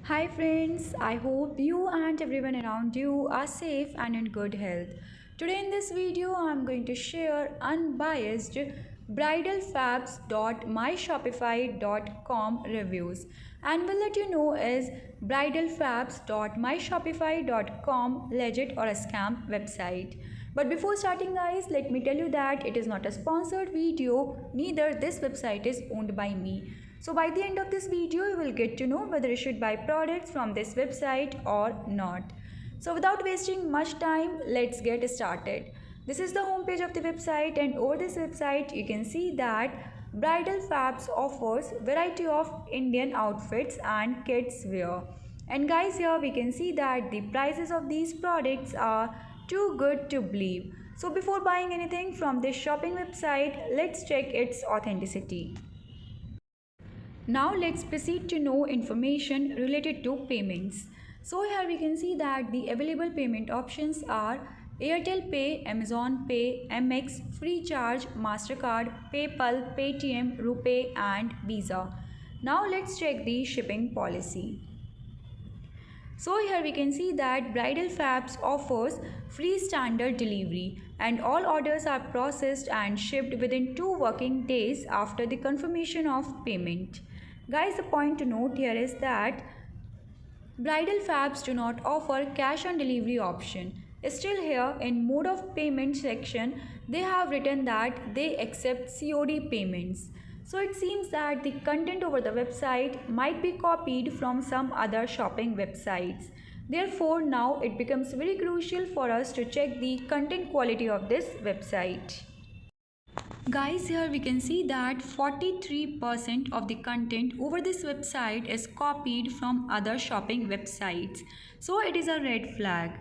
Hi friends, I hope you and everyone around you are safe and in good health. Today in this video, I'm going to share unbiased bridalfabs.myshopify.com reviews, and will let you know is bridalfabs.myshopify.com legit or a scam website. But before starting guys, let me tell you that it is not a sponsored video, neither this website is owned by me. So by the end of this video, you will get to know whether you should buy products from this website or not. So without wasting much time, let's get started. This is the homepage of the website, and over this website you can see that Bridal Fabs offers variety of Indian outfits and kids wear. And guys, here we can see that the prices of these products are too good to believe. So before buying anything from this shopping website, let's check its authenticity. Now let's proceed to know information related to payments. So here we can see that the available payment options are Airtel Pay, Amazon Pay, MX, Freecharge, MasterCard, PayPal, Paytm, RuPay and Visa. Now let's check the shipping policy. So here we can see that Bridal Fabs offers free standard delivery, and all orders are processed and shipped within 2 working days after the confirmation of payment. Guys, the point to note here is that Bridal Fabs do not offer cash on delivery option. Still here in mode of payment section, they have written that they accept COD payments. So it seems that the content over the website might be copied from some other shopping websites. Therefore, now it becomes very crucial for us to check the content quality of this website. Guys, here we can see that 43% of the content over this website is copied from other shopping websites. So it is a red flag.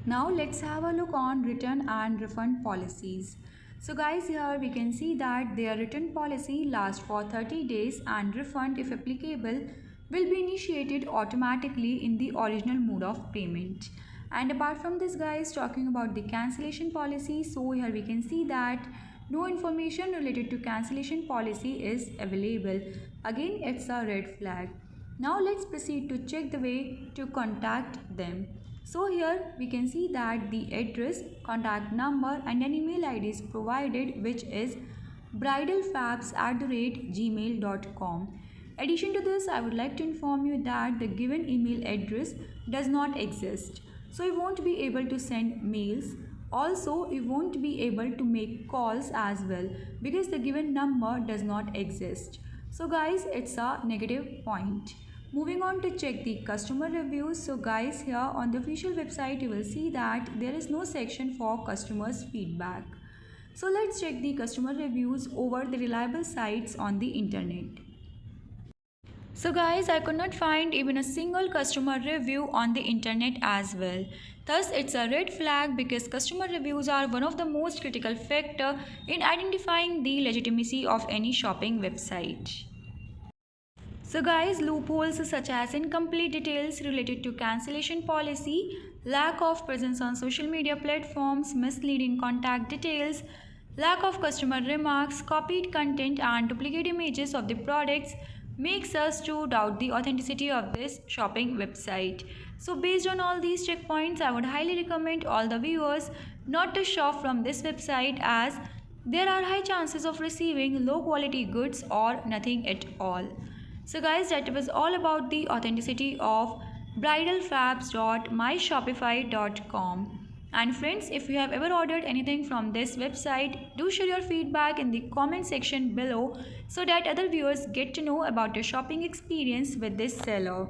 Now let's have a look on return and refund policies. So guys, here we can see that their return policy lasts for 30 days and refund, if applicable, will be initiated automatically in the original mode of payment. And apart from this guys, talking about the cancellation policy, so here we can see that no information related to cancellation policy is available. Again, it's a red flag. Now let's proceed to check the way to contact them. So here we can see that the address, contact number and an email ID is provided, which is bridalfabs@gmail.com. Addition to this, I would like to inform you that the given email address does not exist. So you won't be able to send mails. Also, you won't be able to make calls as well because the given number does not exist. So guys, it's a negative point. Moving on to check the customer reviews. So guys, here on the official website you will see that there is no section for customers feedback. So let's check the customer reviews over the reliable sites on the internet. So guys, I could not find even a single customer review on the internet as well. Thus, it's a red flag because customer reviews are one of the most critical factor in identifying the legitimacy of any shopping website. So guys, loopholes such as incomplete details related to cancellation policy, lack of presence on social media platforms, misleading contact details, lack of customer remarks, copied content and duplicate images of the products makes us to doubt the authenticity of this shopping website. So based on all these checkpoints, I would highly recommend all the viewers not to shop from this website, as there are high chances of receiving low quality goods or nothing at all. So guys, that was all about the authenticity of bridalfabs.myshopify.com. And friends, if you have ever ordered anything from this website, do share your feedback in the comment section below so that other viewers get to know about your shopping experience with this seller.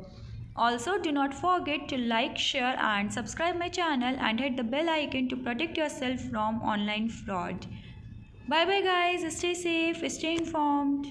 Also, do not forget to like, share and subscribe my channel and hit the bell icon to protect yourself from online fraud. Bye bye guys, stay safe, stay informed.